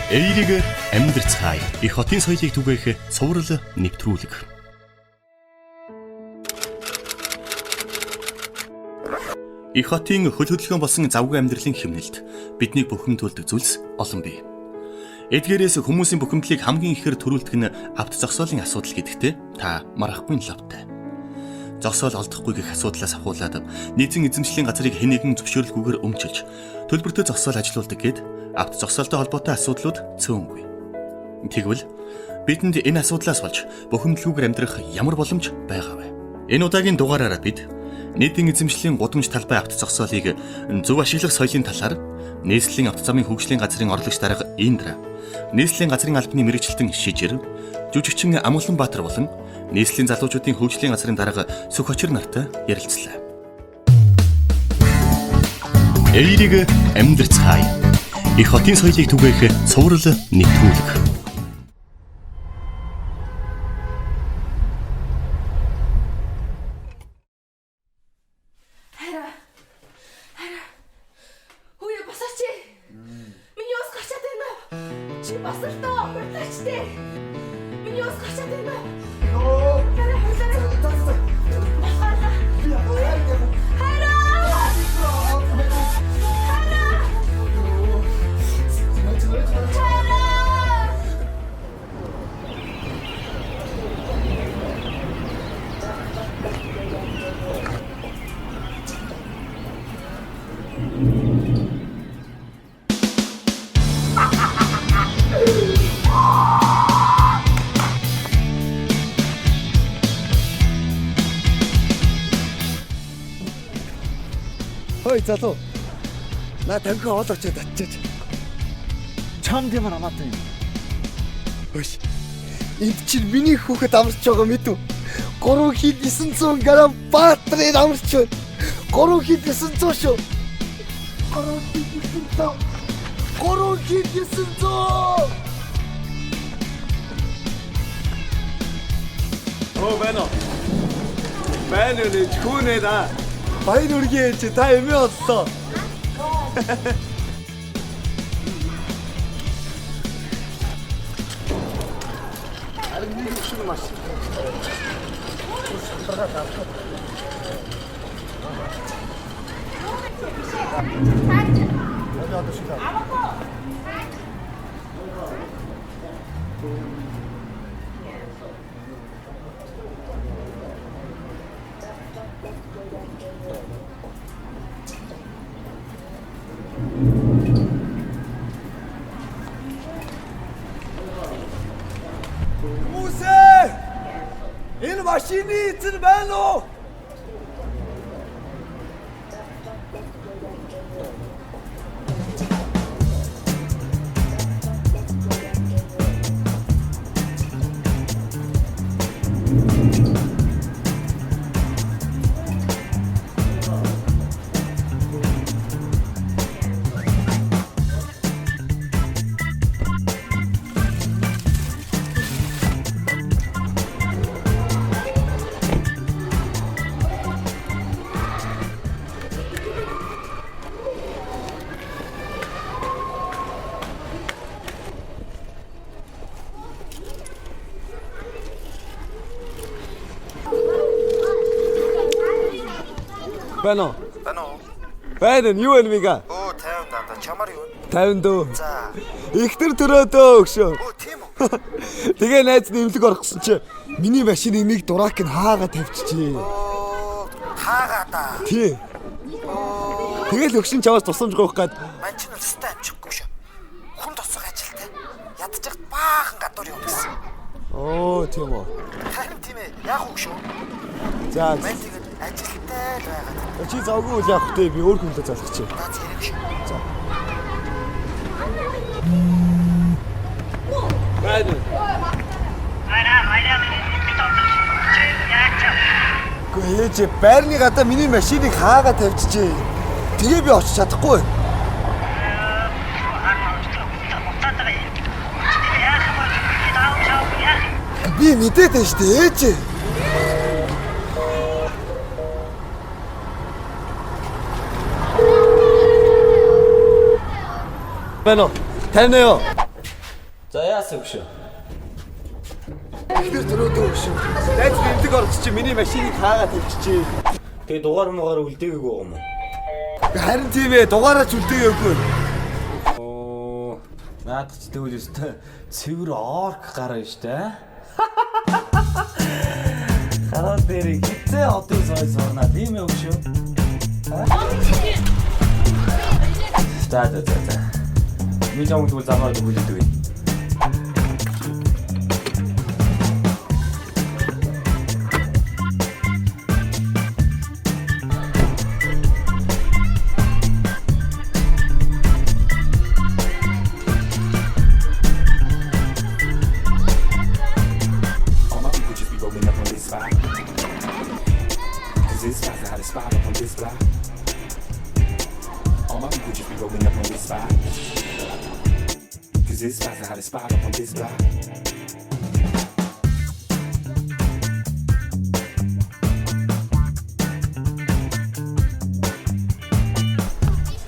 Эерийг амьдрцгаая. Их хотын соёлыг түгээх цуврал нэвтрүүлэг. Их хотын хөл хөдөлгөөн болсон завгүй амьдралын хэмнэлд биднийг бухимдуулдаг зүйлс олон бий. Эдгээрээс хүмүүсийн бухимдлыг хамгийн ихээр төрүүлдэг нь авт зогсоолын асуудал гэдэгтээ та марахгүй лавтай. Зогсоол олдохгүй гэх асуудлаас ахуулаад нийтийн эзэмшлийн газрыг хэн нэгэн зөвшөөрлгүйгээр өмчилж төлбөртэй зогсоол ажилуулдаг гэд авт зогсоолтой холбоотой асуудлууд цөөнгүй. Тэгвэл бидэнд энэ асуудлаас болж бухимдалгүйгээр амьдрах ямар боломж байгаа вэ? Энэ удаагийн дугаараараа бид нийтийн эзэмшлийн гудамж талбай авт зогсоолыг зөв ашиглах соёлын талаар нийслэлийн авто замын хөгжлийн газрын орлогч дарга Индра, нийслэлийн газрын албаны мэргэжилтэн Шижир, жүжигчин Амгаланбаатар болон нийслэлийн залуучуудын хөгжлийн газрын дарга Сүхочир нартай ярилцлаа. Эерийг амьдрцгаая. Их хотын соёлыг түгээх цуврал нэвтрүүлэг. Хөөе босооч. Миний ус гачаад байна. Чи бас л тоо хурдаач дээ. Миний ус гачаад байна. Йоо. Ой залуу. На танхи хоол очоод атчаач. Чам дэмар амаатай юм. Хөөш. Энд чинь миний хүүхэд амарч байгаа мэдв. 3 хил 900 грамм баатрын амарч байна. 3 хил 900 шүү. 3 хил 900. 3 хил 900. Оо байна. Байна нэ хүнээ да. Баяр үргээ чи та эмээ оллоо. Арин нэг шиг маш. Энэ машины эзэн байна уу? Бано. Байна юу вэ мига? Оо 50 даа чамаар юу? 50 дөө. За. Ихтер төрөөдөө өгшөө. Оо тийм үү. Тэгээ найз нэмлэг орохсон чи миний машин имийг дурак нь хаагаа тавьчихжээ. Оо хаагаа да. Тий. Тэгэл өгшин чаваас тусламж гоох гээд Ман ч нэстэй амжихгүй шүү. Хүн тусах ажилтай. Ядчих баахан гадуур юм гэсэн. оо тийм үү. Харин тийм ээ. Яг үг шүү. За Ман тэгээд ажилтай л байгаа. чи завгүй үл явах дээ би өөр хүнтэй залгачих. Наац хэрэг шүү. За. Байна. Гэхдээ чи байрны гадаа миний машиныг хаагаа тавьчихжээ. Тэгээ би очиж чадахгүй. Би мэдээд байна шүү дээ ээж. Бано, таньяа. яасан өгшөө? Тэр төрөөдөө өгшөө. Найз бимдэг орч чи миний машиныг хаагаад тавьчихжээ. Тэгээ дугаар муугаар үлдээгээгүй юм уу? Харин тийм ээ, дугаараач үлдээгээгүй. Оо, наад ч тэгвэл өстой цэвэр орк гараа штэ. Хараа дээр хитээ одын сой сорна тийм ээ өгшөө. За. Ми жамд бол замаар хүлээдэг вэ?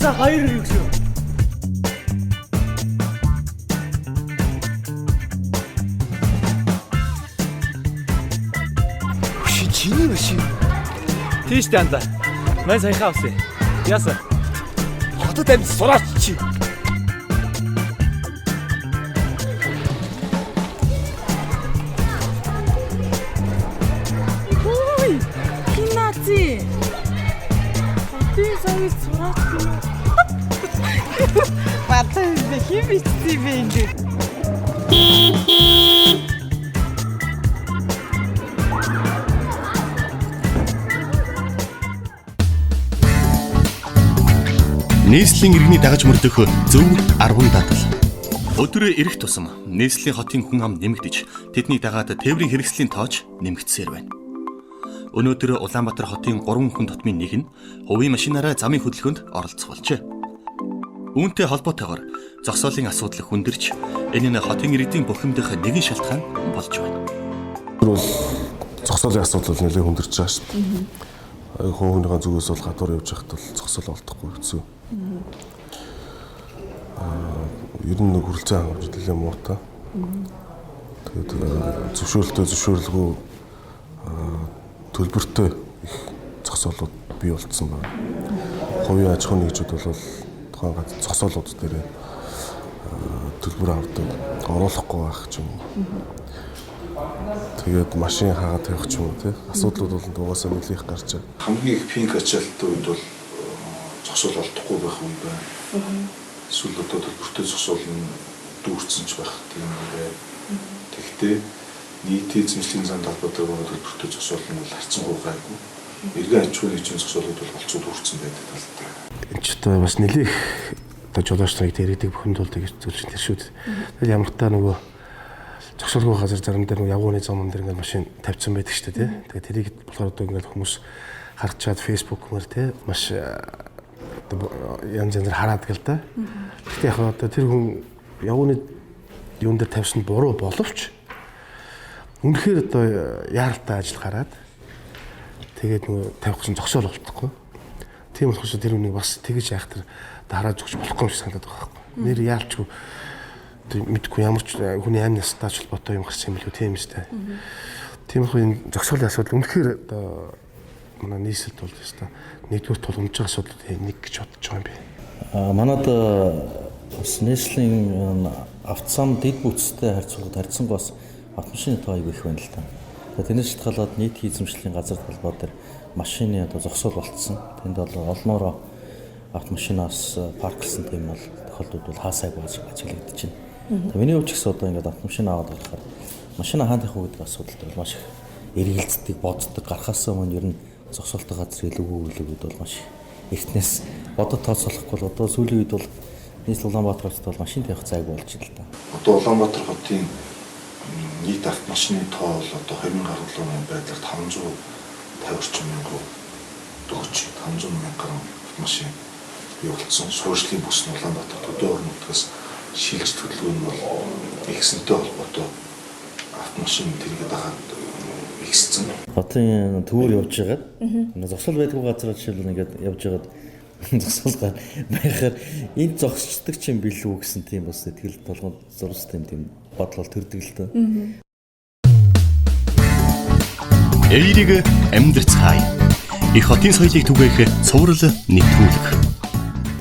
За хоёр өгшөө. Чиний машин. Тийш танда. Мэн саяхан авсан. Яасан? Хотод амьд сураач чи. Ой, кинази. Би сая сураач юм. Баттай хим бицсэн бэ ингэ. Нийслэлийн иргэний дагаж мөрдөх зөв аргун дадал. Өдөрөө ирэх тусам нийслэлийн хотын хүн ам нэмэгдэж, тэдний дагаад тээврийн хэрэгслийн тооч нэмэгдсээр байна. Өнөөдөр Улаанбаатар хотын 3 хүн тотмын нэг нь хувийн машинаараа замын хөдөлгөөнд оролцох болжээ. Үүнтэй холбоотойгоор зогсоолын асуудал хүндэрч, энэ нь хотын иргэдийн бухимдах нэгэн шалтгаан болж байна. Бол зогсоолын асуудал нэлээд хүндэрч байгаа шүү дээ. Хүүхнийхээ зүгээс бол гадуур явж байхад бол зогсоол олдохгүй хэцүү. Ер нь хүрэлцээ хангамж нэлээд муутай. Тэгээд зөвшөөрөлгүй төлбөртэй их зогсоолууд бий болцсон байна. Хувийн аж ахуйн нэгжүүд бол тухайн газар зогсоолууд дээр төлбөр авдаг, оруулахгүй байх ч юм уу. Тэгээд машин хаагаад тавих ч юм уу тий. Асуудлууд бол дугаасаа нэлээх гарч байгаа. Хамгийн их пинк ачаалттай үед бол зогсоол олдохгүй байх үе байна. Эсвэл одоо төлбөртэй зогсоол нь дүүрсэн ч байх тийм үү. Тэгэхдээ нийтийн эзэмшлийн зам талбайтай төлбөртэй зогсоол нь бол харьцангуй гайгүй. Иргэн аж ахуйн нэгжийн зогсоолууд бол олцоо дүүрсэн байдаг талтай. Энд ч одоо бас нэлээх одоо жолоочныг дэргэдэг бухимдуулдаг гэж зүйлс тэр шүү дээ. Тэгээд ямар та нөгөө зогсоолгүй газар заримдаа нөгөө явгууны зам дээр ингээд машин тавьсан байдаг шүү дээ тий. Тэгээд тэрийг болохоор одоо ингээд хүмүүс харж чад фэйсбүүкээр тий маш янз янзаар хараад гэл да. Гэхдээ яг одоо тэр хүн явгууны юун дээр тавьсан буруу боловч үнэхээр одоо яаралтай ажил гараад тэгээд нөгөө тавихсан зогсоол болтохгүй. Тийм болохоос тэр үнийг бас тэгж яах тэр хараад зүгч болохгүй юм шиг санагдаад байгаа байхгүй. Нэр яалчгүй мэдгүй ямар ч хүний амь настаач холбоотой юм гарсан юм билүү тийм үстэй. Тийм их энэ зогсоолын асуудал үнэхээр одоо манай нийслэлд бол теста нэгдүгээр тулгамж байгаа асуудлууд нэг гэж бодож байгаа юм би. Манайд бас нийслэлийн автозам дэд бүтцтэй харьцангуй бас автомашины тоо аяг их байна л та. Тэрнээс шалтгаалаад нийтийн эзэмшлийн газар талбай дээр машины одоо зогсоол болцсон. Тэнд бол олноороо автомашинаас парклсан тийм бол тохиолдлууд бол хаасайг болж ажиглагдаж байна. Миний хувьд ч гэсэн одоо ингээд автомашин аваад болохоор машина хаана тавих гэдэг асуудалтай бол маш их эргэлздэг, боддог, гарахаас өмнө ер нь зогсоолтой газар илүүгүй бол маш эртнээс бодод тооцоолохгүй бол одоо сүүлийн үед бол нийслэл Улаанбаатар хотод бол машин тавих зайг болж байна л да. Одоо Улаанбаатар хотын нийт автомашины тоо бол одоо 2017 оны байдлаар 550 орчим мянган төгч 500 мянган автомашин бий болсон. Суурьшлийн бүс нь Улаанбаатар төдөө орон нутгаас шилж төлөвлөгөө нь бол ихсэнтэй холбоотой автомашин тэргээд дагаад ихссэн. Хотын төвөр явж байгаад зогсоол байдгүй газар жишээлбэл ингээд явж байгаад зогсоол байхаар энэ зогсчдаг ч юм билүү гэсэн тийм бас сэтгэл толгойд зурстай тийм бодлол төрдөг л дөө. Эерийг амьдрцгаая. Их хотын соёлыг түгээх цуврал нэвтрүүлэг.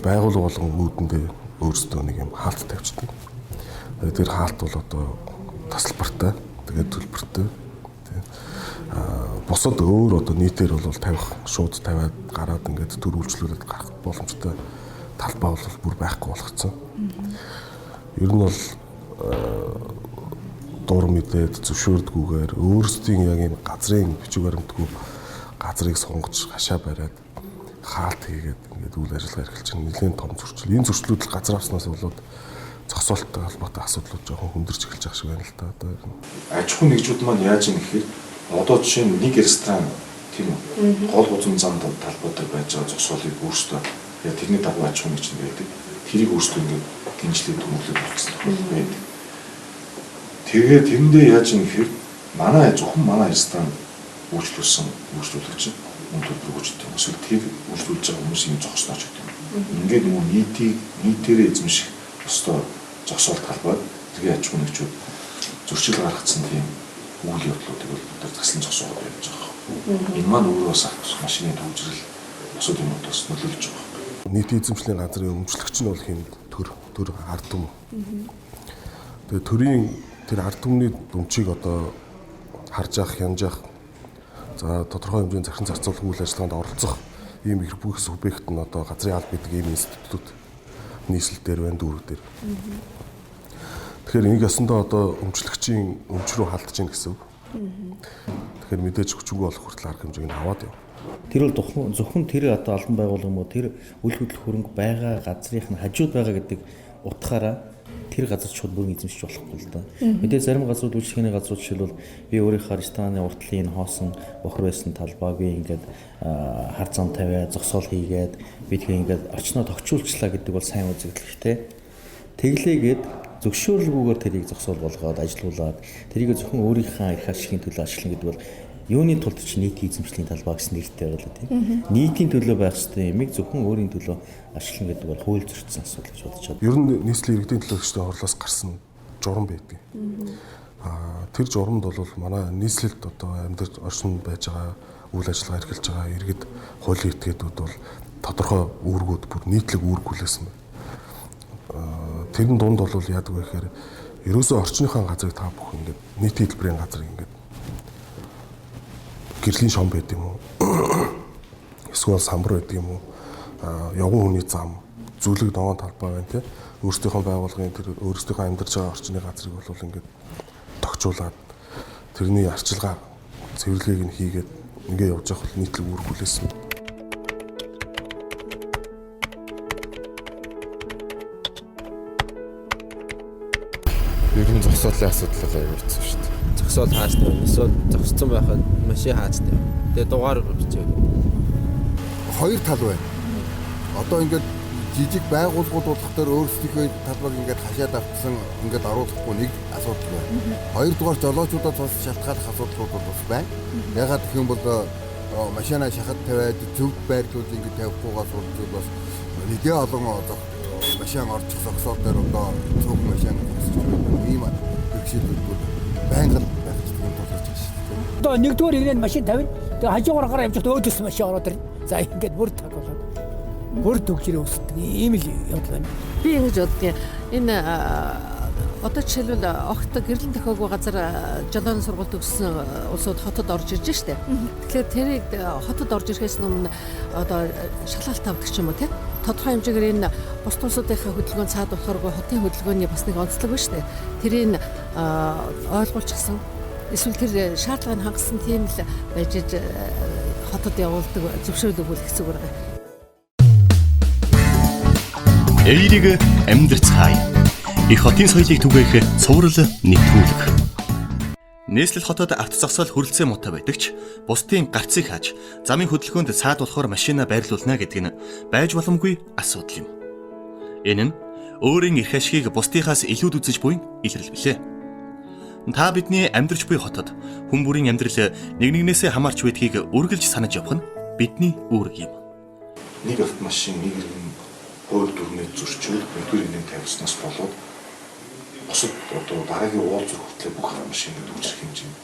Байгууллага болгон үүдэндээ өөрсдөө нэг юм хаалт тавьчихдаг. Тэр хаалт бол одоо тасалбартай, тэгээд төлбөртэй. Босод өөр одоо нийтээр бол тавих, шууд тавиад гараад ингээд төр үйлчлүүлээд гарах боломжтой талбай бол бүр байхгүй болгоцсон. Ер нь бол дур мэдээд зөвшөөрдгүйгээр өөрсдийн яг энэ газрын бичиг баримтгүй газрыг сонгож хашаа бариад хаалт хийгээд ингээд үйл ажиллагаа эрхэлж байгаа нэлээд том зөрчил. Энэ зөрчлүүд л газар авснаас болоод зогсоолттой холбоотой асуудлууд жоохон хүндэрч эхэлж байгаа шиг байна л да. Одоо аж ахуй нэгжүүд маань яаж юм гэхээр одоо жишээ нь нэг ресторан тийм гол гузын зам талбай дээр байж байгаа зогсоолыг өөрсдөө яг тэрний дагуу аж ахуй нэгж байдаг. Тэрийг өөрсдөө ингээд гинжлээд төмөглөд болчихсон байдаг. Тэгээд тэрэндээ яаж юм гэхээр манай зөвхөн манай ресторан үйлчлүүлэгч мөн төлбөр өгч байгаа. Эсвэл тэр үйлчлүүлж байгаа хүмүүсийн зогснооч гэдэг юм. Ингээд нөгөө нийтээрээ эзэмших өстой зогсоолт талбай тэгээ аж ахуй нэгжүүд зөрчил гаргацсан тийм үйл явдлуудыг бол тэр таслан зогсоогоод байж байгаа. Энэ маань өөрөө бас машины төвжрэл бусад юмудаас нөлөөлж байгаа. нийтийн эзэмшлийн газрын өмчлөгч нь бол хин төр ард түмэн. Тэгээ төрийн тэр ард түмний дүмчийг одоо харж явах, хянж явах, за тодорхой хэмжээний захиран зарцуулах үйл ажиллагаанд оролцох ийм их бүх субъект нь одоо газрын алба гэдэг ийм институт нийслэл дээр байна, дүүрэг дээр. Тэгэхээр энийг ясандаа одоо өмчлөгчийн өмч рүү халдаж гин гэсэн үг. Тэгэхээр мэдээж хүчгүй болох хүртэл арга хэмжээг нь аваад яв. Тэр бол зөвхөн тэр одоо албан байгууллага мó тэр үйл хөдлөх хөрөнгө байгаа газрынх нь хажууд байгаа гэдэг утгаараа тэр газар шууд бүрэн эзэмшиж болохгүй л да. Мэдээ зарим газрууд үйлчлэгээний газрууд жишээлбэл би өөрийнхөө рестораны уртлын хоосон бохор байсан талбай би ингээд хар зам тавиад зогсоол хийгээд би тэгээ ингээд орчноо тогтчуулчлаа гэдэг бол сайн үзэгдэлхтэй. Тэглээгээд зөвшөөрлгүйгээр тэрийг зогсоол болгоод ажилуулад тэрийг зөвхөн өөрийнхөө эрх ашигын төлөө ашиглана гэдэг бол юуны тулд ч нийтийн эзэмшлийн талбай гэсэн нэртэй байлаа тийм. Нийтийн төлөө байх ёстой юмыг зөвхөн өөрийн төлөө ашиглана гэдэг бол хууль зөрчсөн асуудал гэж бодож байна. Ер нь нийслэлийн иргэдийн төлөөлөгчдийн хорлоос гарсан журам байдаг. Тэр журамд бол манай нийслэлд одоо амьдарч оршин байж байгаа үйл ажиллагаа эрхэлж байгаа иргэд хуулийн этгээдүүд бол тодорхой үүргүүд бүр нийтлэг үүрэг хүлээсэн байна. Тэрэн дунд бол яадаг вэ гэхээр ерөөсөө орчныхаа газрыг та бүх ингээд нийтийн хэлбэрийн газар ингээд гэрлийн шом байд юм уу? Эсвэл самбар байд юм уу? Явган хүний зам, зүлэг догоон талбай байна те. Өөрсдийнхөө байгууллагын тэр өөрсдийнхөө амьдарч байгаа орчны газрыг бол ингээд тогтчуулаад тэрний арчилгаа цэвэрлэгийг нь хийгээд ингээд явж явах нийтлэг үүрэг хүлээсэн. Ер нь зогсоолын асуудал аюултай шүү дээ. Зогсоол хааж тавь. Эсвэл зогсцсон байхад машин хааж тавь. Тэгээ дугаар бичээ. Хоёр тал байна. Одоо ингээд жижиг байгууллагууд болох төр өөрсдийнхөө талбайг ингээд хашаад авчихсан ингээд оруулахгүй нэг асуудал байна. Хоёрдугаар жолоочуудад бас шалтгааллах асуудлууд бол бас байна. Ягаад гэх юм бол машина шахаад тавиад зөв байрлуулж ингээд тавихгүйгаас бол бас нэгэн олон машин орчих зогсоол дээр одоо цөөх машин ийм хэрэгшээлүүд байнгын байх юм тулгарч байна шүү дээ. Одоо нэгдүгээр игнэнд машин тавина. Тэгээ хажуугаар гараа явж байгаа өөдөөс машин ороод ирнэ. За ингээд бүр таг болоод бүр төгжрээ өсдөг ийм л явдал байна. Би ингэж боддгийн энэ одоо жишээлбэл огт гэрлэн тохиогүй газар жолооны сургалт өгсөн улсууд хотод орж ирж штэ. Тэгэхээр тэрийг хотод орж ирэхээс өмнө одоо шалгалт авдаг ч юм уу тийм тодорхой хэмжээгээр энэ бус улсуудынхаа хөдөлгөөн цаад болохооргүй хотын хөдөлгөөний бас нэг онцлог байна штэ. Тэрийг ойлгуулчихсан. Эсвэл тэр шаардлагыг хангасан тийм л байж хотод явуулдаг зөвшөөрөл өгөх гэсэн үг байна. Эерийг амьдрцгаая. Их хотын соёлыг түгээх цуврал нэвтрүүлэг. Нийслэл хотод авто зогсоол хүрэлцээ муутай байдаг ч бусдын гарцыг хааж замын хөдөлгөөнд цаад болохоор машина байрлуулна гэдэг нь байж боломгүй асуудал юм. Энэ нь өөрийн эрх ашигыг бусдынхаас илүүд үзэж буй илрэл билээ. Та бидний амьдрч буй хотод хүн бүрийн амьдрал нэг нэгнээсээ хамаарч байдгийг үргэлж санаж явах нь бидний үүрэг юм. Нэг автомашин нэг иргэн хууль дүрмээ зөрчил нэгдүгээр тавьснаас болоод бусад одоо дараагийн уулзах хүртэл бүх автомашиныг дүүжих хэмжээнд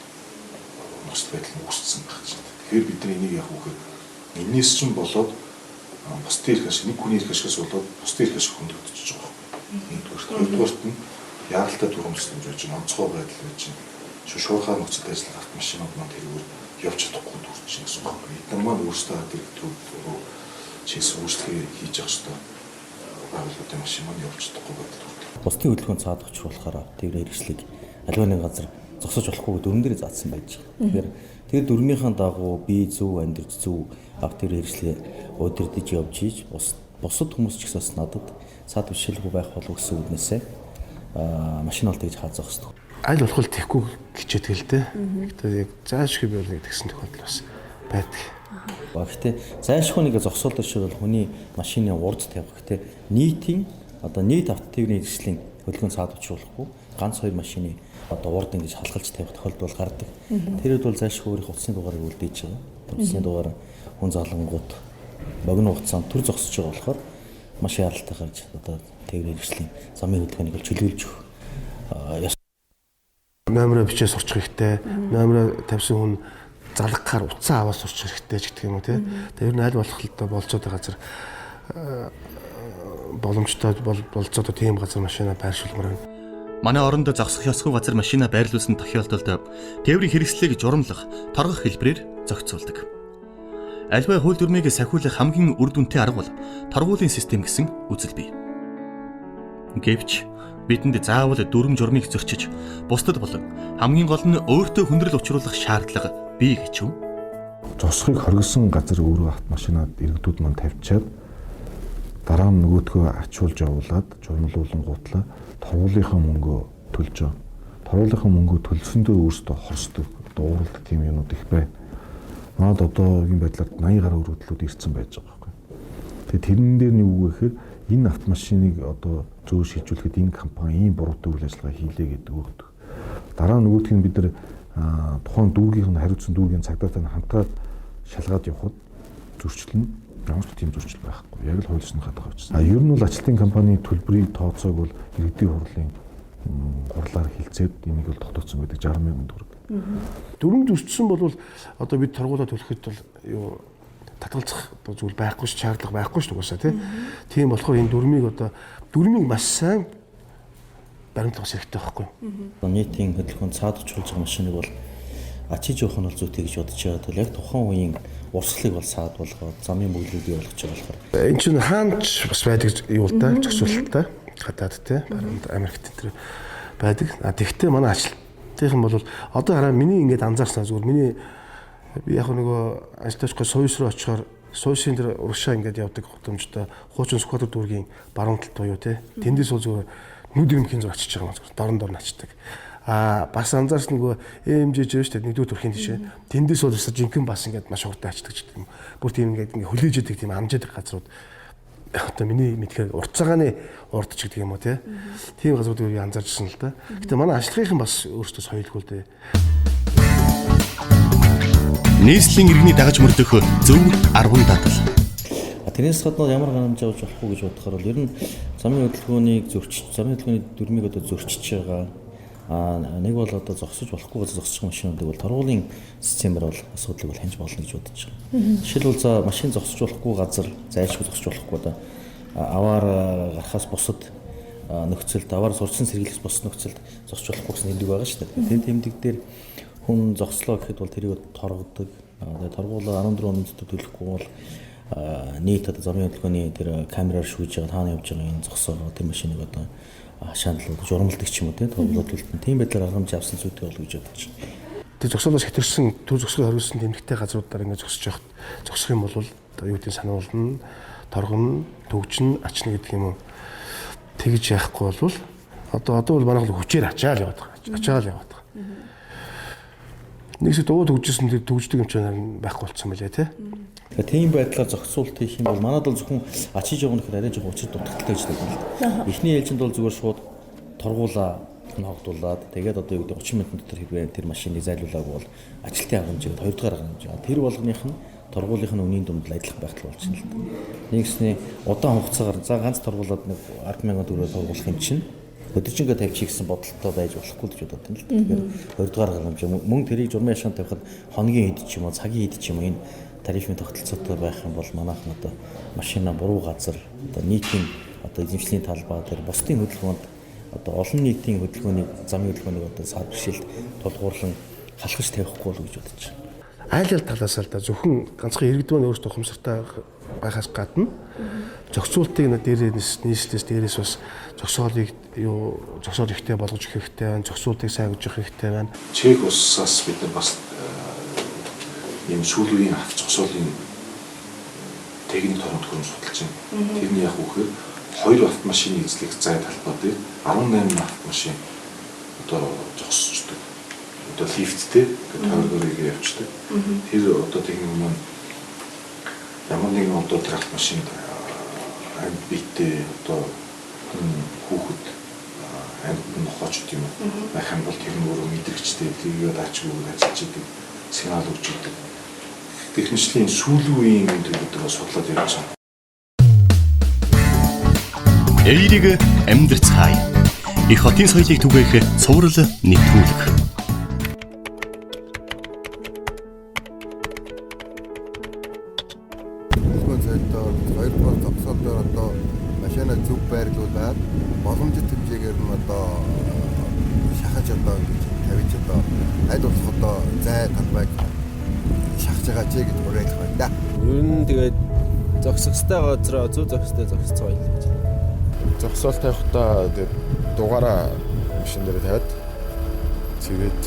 нөхцөл байдал нь үүссэн байх чинь. Тэгэхээр бидний энийг яг үгээр энэс чинь болоод бусдын эрх ашиг нэг хүний эрх ашигаас болоод бусдын эрх ашиг хөндөгдөж байгаа. Нэгдүгээрт нь яралтай дүрмжлэмж байж байгаа, онцгой байдал байж байгаа. Шуурхай нөхцөл ажиллах автомашинууд маань тэргээр явж чадахгүй дүрч гэсэн үг байна. Эдгээр маань өөрсдөө дэргэтрүүд чийс үйлчлэгээ хийж явах хэрэгтэй. Байгууллагын машин маань явж чадахгүй байдал. Бусдын хөдөлгөөнд цаадахч болохоор тэр хэрэгслийг аливаа нэг газар зогсож болохгүй дүрмэн дээр заасан байж байгаа. Тэгэхээр тэр дүрмийнхаа дагуу би зөв амьдарч зөв автор хэрэгслээ удирдах явж хийж бусад хүмүүс ч гэсэн надад цаад бишэлгүй байх болов гэсэн үднээсээ машин олт гэж хаазах хэрэгтэй. Аль болох тэхгүй хичээдэг л дээ. Гэхдээ яг заашгүй бол нэг тэгсэн тохиолдол бас байдаг. Гэхдээ заашгүй нэг зогсоолт шиг бол хүний машины урд тавих. Гэхдээ нийтийн одоо нийт автотивны хэрэгслийн хөдөлгөөн цаадуулахгүй ганц хоёр машины одоо урд ингэж халахлж тавих тохиолдол гардаг. Тэрүүд бол заашгүй өөрийнх утасны дугаарыг үлдээж байгаа. Утасны дугаар хүн залангууд богино хугацаанд төр зогсож байгаа болохоор маш яралтай гарч одоо тээврийн хэрэгслийн замын хөдөлгөөнийг бол чөлөөлж өгөх. Номероо бичээ сурчих хэрэгтэй. Номероо тавьсан хүн залгахаар утсаа аваад сурчих хэрэгтэй ч гэх юм уу тий. Тэр нь аль болох л доо болцоод байгаа газар боломжтой болцоод тийм газар машина байршуулмаар байна. Манай оронд зогсох ёсгүй газар машина байрлуулсан тохиолдолд тээврийн хэрэгслийг журамлах, торгох хэлбэрээр зохицуулдаг. Альва хууль дүрмийг сахиулах хамгийн үр дүнтэй арга бол торгуулийн систем гэсэн үзэл бий. Гэвч бидэнд заавал дүрм журмыг зөрчиж, бусдад болон хамгийн гол нь өөртөө хүндрэл учруулах шаардлага бий гэж юу? Зогсохыг хоригсон газар өөрөө автомашинаад иргэдүүд маань тавьчаад дараа нь нөгөөдгөө ачуулж явуулаад журмлуулан гутлаа торгуулийнхаа мөнгөө төлж байгаа. Торгуулийнхаа мөнгөө төлсөндөө өөрсдөө хорсдог, дууралдаг тийм юмуд их байна. Наад одоогийн байдлаар 80 гаруй өргөдлүүд ирсэн байж байгаа байхгүй. Тэгээ тэрэн дээр нэг үг гэхээр энэ автомашиныг одоо зөөр шийдвэрлэхэд энэ компани ийм буруутай үйл ажиллагаа хийлээ гэдэг өгдөг. Дараа нь нөгөөдг нь бид нар тухайн дүүргийнх нь хариуцсан дүүргийн цагдаатай хамтгаад шалгаад явхад зөрчил нь ямар ч тийм зөрчил байхгүй. Яг л хуулийнхаа дагуу авчихсан. Ер нь бол ажилтны компанийн төлбөрийн тооцоог бол иргэдийн хурлын хурлаар хилцээд энийг бол тогтооцсон байдаг 60,000 төгрөг. Дүрм зөрчсөн бол одоо бид торгуулаа төлөхөд бол юу татгалзах зүйл байхгүй ш, шаардлага байхгүй ш угаасаа тийм болохоор энэ дүрмийг маш сайн баримтлах хэрэгтэй байхгүй. Нийтийн хөдөлгөөнд цаадуулж байгаа машиныг бол ачиж явах нь бол зүйтэй гэж бодож байгаа. Тэгвэл яг тухайн үеийн урсгалыг бол саад болгоод замын бүглүүдийг болгож байгаа болохоор энэ чинь хаанч бас байдаг юу л да зохицуулалттай гадаад те Америкт тэр байдаг. Тэгвэл манай ажилтнын бол одоо хараа миний ингээд анзаарснаа зүгээр миний яг нөгөө ажилтнаач сууйс руу очихоор сууйсын тэр урагшаа ингээд явдаг хөтөмжтэй хуучин Сүхбаатар дүүргийн баруун талд буюу те тэндээс бол зүгээр нүд ирмхийн зур очиж байгаа юм зүгээр дорн очдаг. Бас анзаарсан нөгөө ЭМЖ жирэ штэ нэгдүгээр төрхийн тийшээ тэндээс бол жинхэнэ бас ингээд маш уртаа очдаг ч гэдэг юм. Бүр тийм ингээд хүлээж идэг тийм амжаадаг газрууд одоо миний мэдхээр урт цагааны урд ч гэдэг юм уу те. Тийм газруудыг анзаарчсан л да. Гэтэ манай ажлынхан бас өөрсдөө соёлгүй л дээ. Нийслэлийн иргэний дагаж мөрдөх зөв аргун дадал. Тэрнээс гадна ямар хангамж авч болохгүй гэж бодохоор бол ер нь замын хөдөлгөөний дүрмийг одоо зөрчиж байгаа. Нэг бол одоо зогсож болохгүй газар зогсож байгаа машинуудыг бол торгуулийн системээр бол асуудлыг бол хянж болно гэж бодож байгаа. Жишээлбэл за машин зогсож болохгүй газар зайлшгүй зогсож болохгүй да аваар гарахаас бусад нөхцөлд аваар сурчсан сэргийлэх бусад нөхцөлд зогсож болохгүй гэсэн тэмдэг байгаа шүү дээ. Тэр тэмдэг дээр хүн зогслоо гэхэд бол тэрийг торгодог. Тэгээ торгуулаа 14 минутад төлөхгүй бол нийт одоо замын хөдөлгөөний тэр камераар шүүж байгаа тааны явж байгаа энэ зогсоо тэр машиныг одоо шаналууд журамладаг ч юм уу тоглоод үлдэн тийм байдлаар хангамж авсан зүйтэй бол гэж бодож байна. Тэр зогсоолоос хэтэрсэн төр зогсгоо хариулсан тэмдэгтэй газруудаар ингэж зогсож явахад зогсох юм бол юу гэдэг сануулна, торгоно, төгжин, ачна гэдэг юм уу. Тэгж яахгүй бол одоо бол манайх хүчээр ачаал яваад байгаа. Нэгсээ дуу төгжсөн тэр төгждөг юм чинь байхгүй болцсон байлаа тий. Тийм байдлаар зохицуулт хийх юм бол манайд бол зөвхөн ачиж явах нь арай жоохон учир дутагдaltaй гэж байна. Эхний ээлжинд бол зүгээр шууд торгуулаа ногдуулаад тэгээд одоо юу гэдэг 30 минут дотор хэрвээ тэр машиныг зайлуулаагүй бол ажилтны хангамжийг 2 дугаар хангамж. Тэр болгоных нь торгуулийнхын үнийн дунд ажиллах байх болж байна л да. Нэгсний удаан хугацаагаар за ганц торгуулаад нэг 10,000 төгрөөр торгуулах юм чинь өдөржингөө тавьчих гэсэн бодолтой байж болохгүй гэж бодод байна л да. Тэгэхээр 2-р гаргамж мөн тэрийг журмын яшаанд тавихад хоногийн хэд ч юм уу цагийн хэд ч юм уу энэ тарифын тогтолцоотой байх юм бол манайхан одоо машина буруу газар одоо нийтийн одоо эзэмшлийн талбай дээр бусдын хөдөлгөөнд одоо олон нийтийн хөдөлгөөний замын хөдөлгөөнийг одоо сар бишэлд тулгуурлан халахж тавихгүй л гэж бодож байна. Айл ал талаас л да зөвхөн ганцхан иргэдүүн өөрсдөө ухамсартай байхаас гадна зохицуултыг нийслэлээс дээрээс бас зогсоол ихтэй болгож өгөх хэрэгтэй байна. Зохицуултыг сайн гэж өгөх хэрэгтэй байна. Чех улсаас бид нар бас ийм сүүлийн авто зогсоолын техник тоонд хөрөмж судалж байна. Тэрний яг үхээр 2 автомашины эзлэх зай талбай дээр 18 автомашин одоо зогсчихдаг. Одоо лифттэй тойргорыг явуулдаг. Тэр одоо техник маань ямар нэгэн одоо тэр автомашинд амьд биетэй одоо хүүхэд амьд нохооч гэдэг юм байх юм бол тэр нь өөрөө мэдрэгчтэй тэгээд ачгүй ажиллаж идэг сигнал өгч идэг. Техникчлийн сүүлийн үеийн өндөрлөдөө судлаад явж байгаа. Эерийг амьдрцгаая. Их хотын соёлыг түгээх цуврал нэвтрүүлэг. Хоёрдугаар зогсоол дээр одоо машина зөв байрлуулад боломжит хэмжээгээр нь одоо шахаж одоо ингэж тавьж одоо аль болох одоо зай талбайг шахаж байгаа ч гэж уриалах байна да. Ер нь тэгээд зогсохтой газраа зөв зогсохтой зогсцоо байл гэж. Зогсоол тавихдаа тэгээд дугаараа машин дээр тавиад тэгээд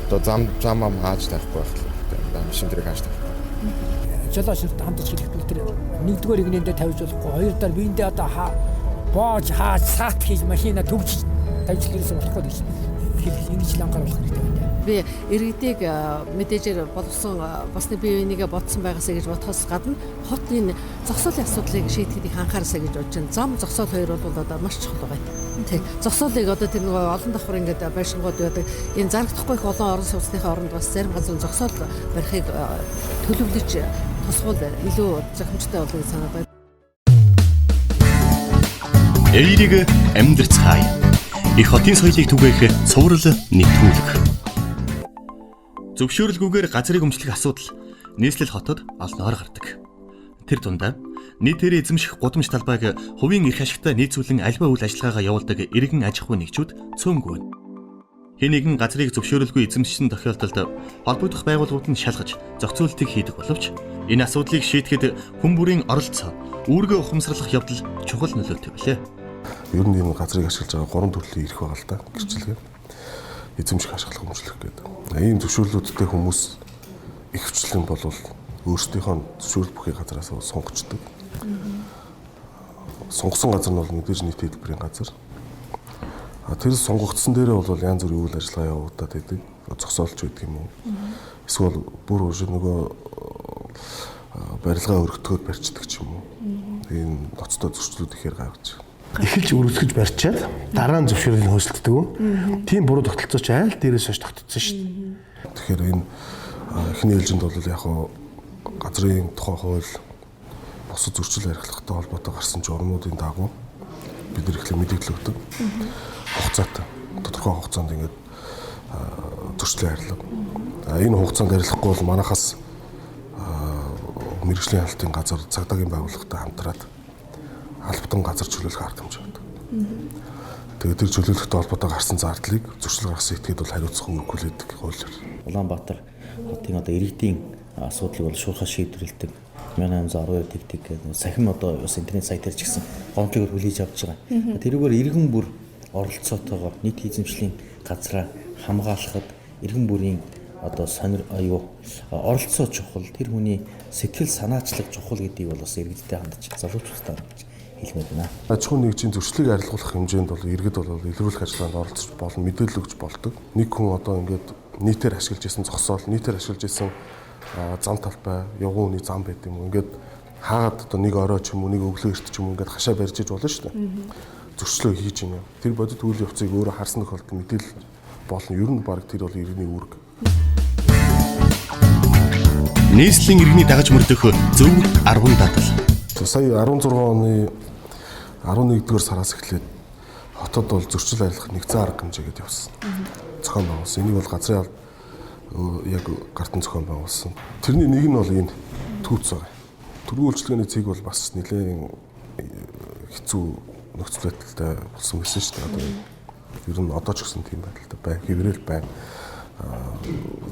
одоо зам хааж тавихгүй байх л машин дээр хааж тавих. Жолоочтой хамтарч хэлэхдээ тэр 1-р игнэндээ тавьж болохгүй 2-оор биендээ одоо боож хааж саат хийж машина төгж тавьж ирсэн болохгүй гэж ингэж л анхааруулах хэрэгтэй байна. Би иргэдийг мэдээжээр боловсон басны бие бинийгээ бодсон байгаасаа гэж бодохоос гадна хот энэ зогсоолын асуудлыг шийдэхэд их анхаарсаа гэж бодож байна. Зам зогсоол хоёр бол одоо маш чухал байгаа. Тэг. Зогсоолыг одоо тэр нөгөө олон давхар ингээд байшингууд байдаг. Энэ зарагдахгүй их олон орон сууцныхаа оронд бас зарим газар зогсоол барихыг төлөвлөж тусгал илүү зохимжтой болно гэж санаад байна. Эерийг амьдрцгаая. Их хотын соёлыг түгээх цуврал нэвтрүүлэг. Зөвшөөрөлгүйгээр газрыг өмчлөх асуудал нийслэл хотод олноор гардаг. Тэр дундаа нийтээр эзэмших гудамж талбайг хувийн эрх ашигтай нийцүүлэн альва үйл ажиллагаагаа явуулдаг иргэн аж ахуйн нэгжүүд цөөнгүй байна. Хэн нэгэн газрыг зөвшөөрөлгүй эзэмшсэн тохиолдолд холбогдох байгууллагууд нь шалгаж зохицуултыг хийдэг боловч энэ асуудлыг шийдэхэд хүн бүрийн оролцоо, үүргээ ухамсарлах явдал чухал нөлөөтэй билээ. Ер нь энэ газрыг ашиглаж байгаа 3 төрлийн эрх байгаа л да. Гэрчлэгээ, эзэмших, ашиглах, өмчлөх гэдэг. Ийм зөвшөөрлүүдтэй хүмүүс их хвчлэн бол өөрсдийнхөө зөвшөөрөл бүхий газраас сонгочдөг. Сонгосон газар нь бол мэдээж нийт хэлбэрийн газар. Тэр сонгогдсон дээрээ бол янз бүрийн үйл ажиллагаа явуулдаг байдаг. Зогсоолч байдаг юм уу? Эсвэл бүр нөгөө барилгаа өргөтгөөд барьцдаг ч юм уу? Энэ ноцтой зөрчлүүд ихээр гаргаж эхэлж үргэлжлэж барьчаад дараа нь зөвшөөрлийг хөөсөлддөг. Тийм буруу тогтолцоо ч айл дээрээс хойш тогтцсон шүү дээ. Тэгэхээр энэ эхний ээлжинд бол яг газрын тухай хууль бусад зөрчил барилгатай холбоотой гарсан журмуудын дагуу бид нар ихлэ мэдээлэл өгдөг. Хугацаатай тодорхой хугацаанд ингээд зөрчлөө арилга. Энэ хугацаанд арилгахгүй бол манайхаас мэргэжлийн хяналтын газар цагдаагийн байгууллагатай хамтраад албатан газар чөлөөлөх арга хэмжээ байдаг. Тэгээд тэр чөлөөлөхтэй холбоотой гарсан зардлыг зөрчил гаргасан этгээд бол хариуцах үүргүүлдэг хуулиар. Улаанбаатар хотын одоо иргэдийн асуудлыг бол шуурхай шийдвэрлэдэг 1812 тэгтэг гэдэг сахим одоо бас интернет сайтаар ч гэсэн гомдлогоор хүлээж авч байгаа. Тэрүүгээр иргэн бүр оролцоотойгоор нийт эзэмшлийн газраа хамгаалахад иргэн бүрийн одоо оролцоо чухал, тэр хүний сэтгэл санаачлаг чухал гэдгийг бол бас иргэдтэй хандаж залуучуудаа гэж хэлмээр байна. Аж ахуйн нэгжийн зөрчлийг арилгуулах хэмжээнд бол иргэд бол илрүүлэх ажиллагаанд оролцож болно, мэдээлэл өгч болдог. Нэг хүн одоо ингээд нийтээр ашиглаж исэн зогсоол, нийтээр ашиглаж исэн зам талбай, явган үний зам байт юм уу. Ингээд хаагаад одоо нэг орой ч юм уу, нэг өглөө эрт ч юм уу ингээд хашаа барьж иж болно шүү дээ. Зөрчлөө хийж юм. Тэр бодит үйл явцыг өөрөө харсан тохиолдолд мэдээлэл болно. Ер нь баг тэр бол иргэний үүрэг. Нийслэлийн иргэний дагаж мөрдөх зөв аргун дадал. Сая 16 оны 11-р сараас эхлээд хотод бол зөрчил арилгах нэгэн арга хэмжээгээд явсан. Зохион байгуулсан. Энийг бол газрын яг гартан зохион байгуулсан. Тэрний нэг нь бол энэ түүц байгаа. Төрийн үйлчилгээний цэг бол бас нэлээд хэцүү нөхцөл байдалтай болсон байсан шүү дээ. Одоо ер нь одоо ч гэсэн тийм байдалтай байна. Хэврэл байна.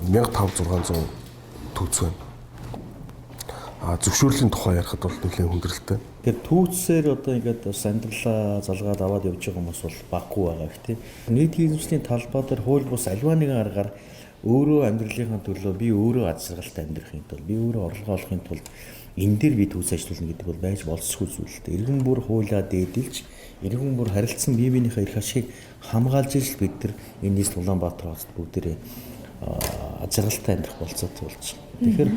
1500-600 түүц байна. Зөвшөөрлийн тухай ярихад бол нэлээд хүндрэлтэй. Тэгэхээр түүцээр одоо ингээд бас амьдралаа залгаад аваад явж байгаа хүмүүс бол баггүй байгаа гэх тийм. Нийтийн эзэмшлийн талбай дээр хууль бус аливаа нэгэн аргаар өөрөө амьдралынхаа төлөө би өөрөө аз жаргалтай амьдрахын тулд би өөрөө орлогоо олохын тулд энэ дээр би түүц ажиллуулна гэдэг бол байж болцсохгүй зүйл дээ. Иргэн бүр хуулиа дээдэлж, иргэн бүр харилцсан бие биенийхээ эрх ашигыг хамгаалж иж бид нар энэ нийслэл Улаанбаатар хотод бүгдээрээ аз жаргалтай амьдрах болцоотой болж байгаа. Тэгэхээр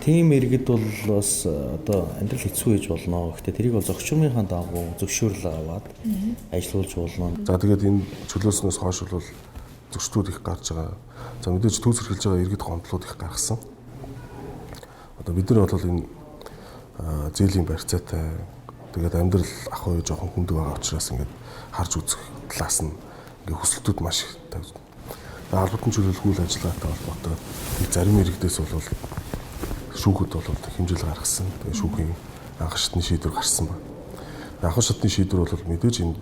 тийм иргэд бол бас одоо амьдрал хэцүү байж болно. Гэхдээ тэрийг бол зохицмынхаа дагуу зөвшөөрөл аваад ажиллуулж болно. За тэгээд энэ чөлөөснөөс хойш бол зөрчилүүд их гарч байгаа. За мэдээж түүс хэрхэлж байгаа иргэд гомдлууд их гаргасан. Одоо бид нар бол энэ зээлийн барьцаатай тэгээд амьдрал ах уу жоохон хүндэг байгаа учраас ингээд харж үзэх талаас нь ингээд хүсэлтүүд маш их тавьсан. Албатан чөлөөлөх үйл ажиллагаатай холбоотой зарим иргэдээс бол шүүхэд бол хэмжээл гаргасан. Тэгээд шүүхийн анх шатны шийдвэр гарсан байна. Анх шатны шийдвэр бол мэдээж энэ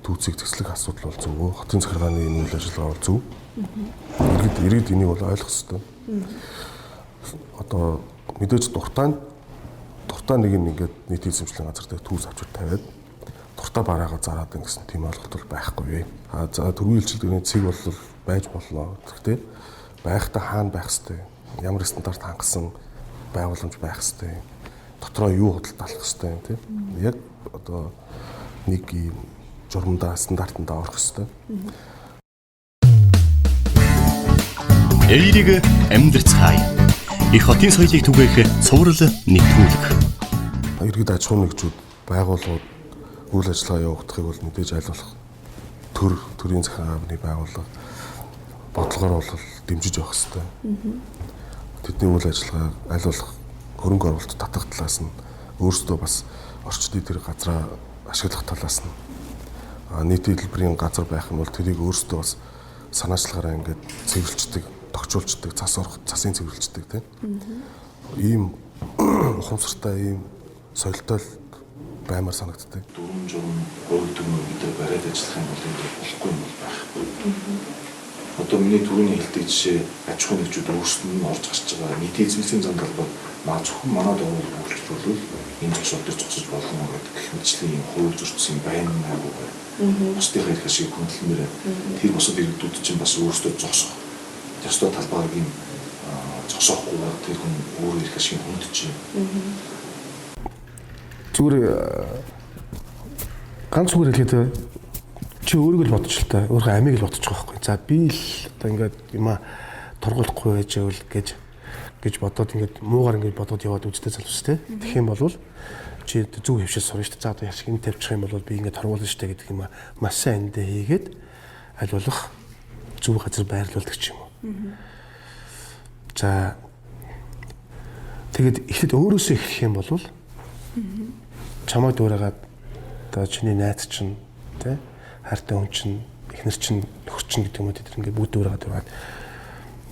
түүцийг цэцлэх асуудал бол зөв. Хотын захиргааны энэ үйл ажиллагаа бол зөв. Иргэд энийг бол ойлгох ёстой. Одоо мэдээж дуртай нэг нь ингээд нийтийн эзэмшлийн газар дээр түүс авчир тавиад дуртай бараагаа зараад гэсэн тийм ойлголт бол байхгүй. За төрийн үйлчилгээний цэг бол байж болно. Гэхдээ байхдаа хаана байх хэвтэй, ямар стандарт хангасан байгууламж байх хэвтэй, дотроо юу худалдаа алах хэвтэй тийм. Яг одоо нэг ийм журамдаа стандартанда орох хэвтэй. Эерийг амьдрцгаая. Их хотын соёлыг түгээх цуврал нэвтрүүлэг. Иргэд аж ахуйн нэгжүүд байгууллагууд үйл ажиллагаа явуулахыг бол мэдээж айлуулах төрийн захиргааны байгууллага бодлогоор бол дэмжиж явах хэрэгтэй. Тэдний үйл ажиллагааг айлуулах хөрөнгө оруулалт татах талаас нь өөрсдөө бас орчдын тэр газраа ашиглах талаас нь нийтийн хэлбэрийн газар байх юм бол тэрийг өөрсдөө бас санаачлагаараа ингээд цэвэрлждэг, тогтчулждаг, цасын цэвэрлждэг тийм. Ийм ухамсартай ийм соёлтой баймар санагддаг. 400 төгрөг бид бариад ажиллах юм бол энэ болохгүй юм бол байхгүй. Одоо миний түрүүний хэлдэг жишээ аж ахуйн нэгжүүд өөрсдөө нь орж гарч байгаа нийтийн эзэмшлийн зам талбай зөвхөн манад өөрчлөлтөл энэ зогсоод зогсож болно гэдэг гэх мэтчлийн хууль зөрчсөн байна уу гэх. Бусдын эрх ашиг хөндлөмөр тэр бусад иргэдүүд чинь бас өөрсдөө зогсох ёстой талбайг юм зогсоохгүй тэр хүн өөр эрх ашиг хөндөж байна. Зүгээр ганц зүгээр хэлэхэд чи өөрийгөө л бодчих л та өөрийнхөө амийг л бодчих واخхой. За би л одоо ингээд юма тургуулахгүй байж байвал гэж бодоод ингээд муугаар ингээд бодоод яваад үздэг залуус те. Тэгэх юм бол чи зөв хөвшөөс сурна шүү дээ. За одоо яаш энэ тавьчих юм бол би ингээд тургуулна шүү дээ гэдэг юм маш сайн эндээ хийгээд аль болох зөв газар байрлуулдаг ч юм уу. За тэгээд эхлээд өөрөөсөө эхлэх юм бол чамайг дуурайгаад одоо чиний найз чинь тий хайртай хүн чинь эхнэр чинь нөхөр чинь гэдэг юм уу тэр ингээд бүгд дуурайгаад яваад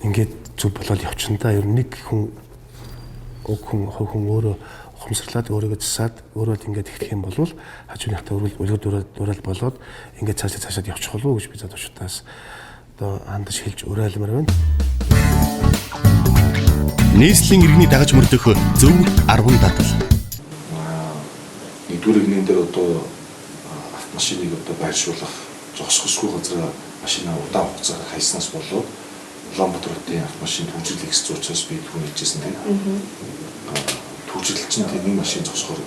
ингээд зүг болоод явчихна да. Ер нь нэг хүн өөрөө ухамсарлаад өөрийгөө засаад өөрөө ингээд эхлэх юм бол хажууныхтай дуурал болоод ингээд цаашаад явчих болов уу гэж би залуучуудаас одоо хандаж хэлж уриалмаар байна. Нийслэлийн иргэний дагаж мөрдөх зөв аргун дадал. Нэгдүгээр дээр одоо автомашиныг одоо байршуулах зогсохгүй газар машина удаан хугацаар хайснаас болоод Улаанбаатар хотын автомашин түүжил ихс учраас би түүний хэлжсэн тийм. Түүжил чинь тийм машин зогсохоор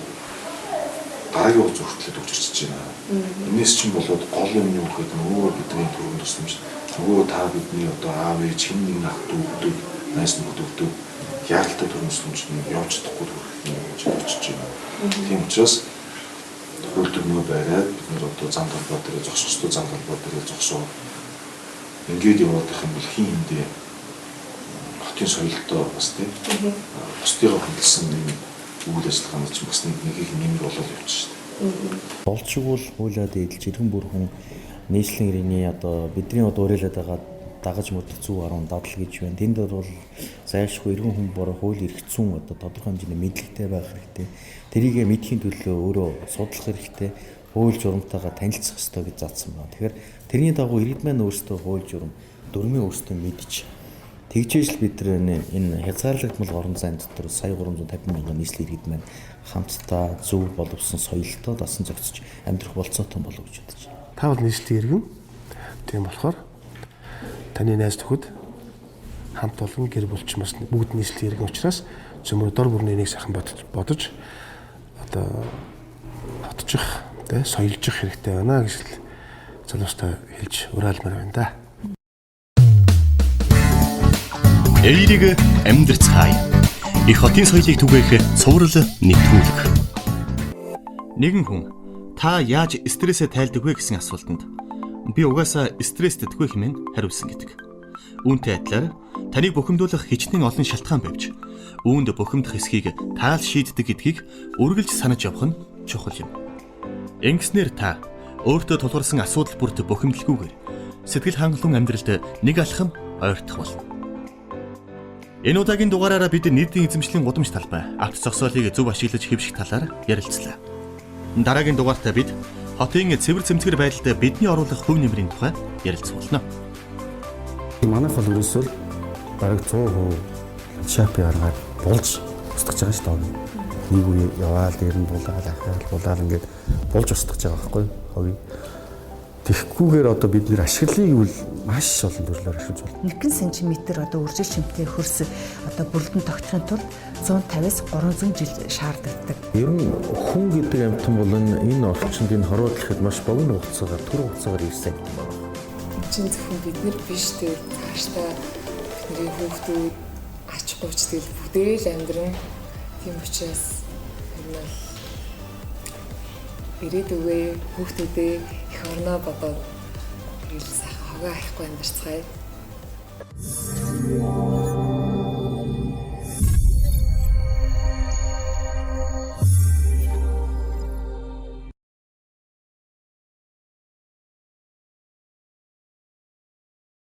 дараагийн уц хүртэл төвчөрч байна. Энэс чинь болоод гол юм юу гэхэд нөгөө бидний төрөнд тусламж нөгөө та бидний одоо аав ээж хэн нэг ах дүү найс нөхдөд яаралтай төрөнд тусламж нь явж чадахгүй гэж бодож байна. Тийм учраас хөлтөрнөө байгаад бид нэр одоо зам талбай дээр зогсох ёстой зам талбай дээр зогсоо ингээд яваад их юм бол хин эндээ хотын соёлтой бас тийм бусдыгаа хөндлөсөн нэг үйл ажиллагааны ч бас нэгийг нэмэр болоод явчихсан шүү дээ. Болчгүй л хуулиад эдэлж иргэн бүрхэн нийслэлийн иргэний одоо бидний одоо уриалаад байгаа дагаж мөрдөх 110 дадал гэж байна. Тэнд бол зайлшгүй иргэн хүн бороо хууль эрх зүйн одоо тодорхой хэмжээний мэдлэгтэй байх хэрэгтэй. Тэрийг мэдхийн төлөө өөрөө судлах хэрэгтэй. Хууль журамтайгаа танилцах ёстой гэж заасан байна. Тэгэхээр тэрний дагуу иргэд маань өөрсдөө хууль журам дүрмийн өөрсдөө мэдж тэгжээж л бид энэ хязгаарлагдмал орон зайн дотор сая 350 мянган нийслэл иргэд маань хамтдаа зөв боловсон соёлтой дасан зохицож амьдрах болцоотой болов гэж бодож байна. Та бол нийслэлийн иргэн. Тийм болохоор таны найз нөхөд хамт олон гэр бүлч бас бүгд нийслэлийн иргэн учраас зөвхөн дор бүрний нэг сайхан бодож одоо хотчих, тэ соёлжих хэрэгтэй байна гэж л залуустай хэлж уриалмаар байна да. Эерийг амьдрцгаая. Их хотын соёлыг түгээх цуврал нэвтрүүлэг. Нэгэн хүн та яаж стрессээ тайлдаг вэ гэсэн асуултанд би угаасаа стресстэй төгөө хэмээн хариулсан гэдэг. Үүнтэй адилаар таныг бухимдуулах хичнээн олон шалтгаан байвч үүнд бухимдах эсхийг таал шийддэг гэдгийг үргэлж санаж явах нь чухал юм. Ингэснээр та өөртөө тулгарсан асуудал бүрт бухимдалгүйгээр сэтгэл хангалуун амьдралд нэг алхам ойртох болно. Энэ удаагийн дугаараараа бид нийтийн эзэмшлийн гудамж талбай авто зогсоолыг зөв ашиглаж хэвших талаар ярилцлаа. Дараагийн дугаартаа бид хотын цэвэр цэмцгэр байдалд бидний оруулах хөв нэмрийн тухай ярилцах болно. Манайх бол ерөөсөө бараг 100% шапи аргаар болж устгаж байгаа шүү дээ. Нэг үе яваал дээр нь булаад ингээд болж устгаж байгаа байхгүй юу? Тэгэхгүйгээр одоо бид нэр ашиглыг бол маш олон төрлөөр ашиглаж байна. 1 см одоо үржил шимтгий хөрс одоо бүрдэн тогтохын тулд 150-аас 300 жил шаарддаг. Ер нь хүн гэдэг амьтан бол энэ орчинд энэ хороодлоход маш богино хугацаагаар түр хугацаагаар ирсэн юм байна. Чин зөвхөн бид нар биш дээ. Хааштай бидний хүүхдүүд ач гуйч тэгэл бүдээл амьдран тийм учраас энэ ирээдүгөө хүүхдүүдээ их орноо бодоод ил сайхан хогоо аяхгүй амьдарцгаая.